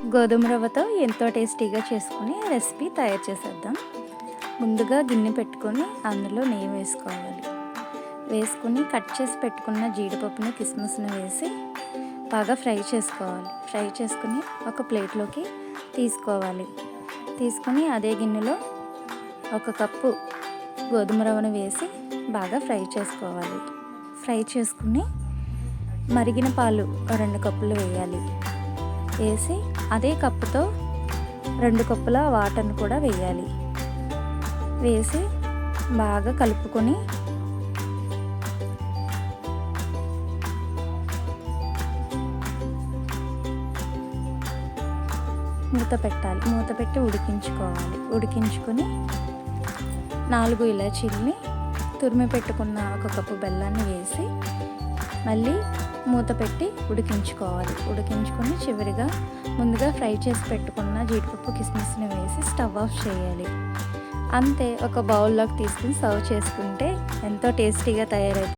గోధుమ రవ్వతో ఎంతో టేస్టీగా చేసుకుని రెసిపీ తయారు చేసేద్దాం. ముందుగా గిన్నె పెట్టుకొని అందులో నెయ్యి వేసుకోవాలి. వేసుకుని కట్ చేసి పెట్టుకున్న జీడిపప్పుని కిస్మిస్ని వేసి బాగా ఫ్రై చేసుకోవాలి. ఫ్రై చేసుకుని ఒక ప్లేట్లోకి తీసుకోవాలి. తీసుకొని అదే గిన్నెలో 1 కప్పు గోధుమ రవ్వను వేసి బాగా ఫ్రై చేసుకోవాలి. ఫ్రై చేసుకుని మరిగిన పాలు 2 కప్పులు వేయాలి. వేసి అదే కప్పుతో 2 కప్పుల వాటర్ని కూడా వేయాలి. వేసి బాగా కలుపుకొని మూత పెట్టాలి. మూత పెట్టి ఉడికించుకోవాలి. ఉడికించుకొని 4 ఇలాచీలని తురిమి పెట్టుకున్న 1 కప్పు బెల్లాన్ని వేసి మళ్ళీ మూత పెట్టి ఉడికించుకోవాలి. ఉడికించుకొని చివరిగా ముందుగా ఫ్రై చేసి పెట్టుకున్న జీడిపప్పు కిస్మిస్ని వేసి స్టవ్ ఆఫ్ చేయాలి. అంతే, ఒక బౌల్లోకి తీసుకుని సర్వ్ చేసుకుంటే ఎంతో టేస్టీగా తయారవుతుంది.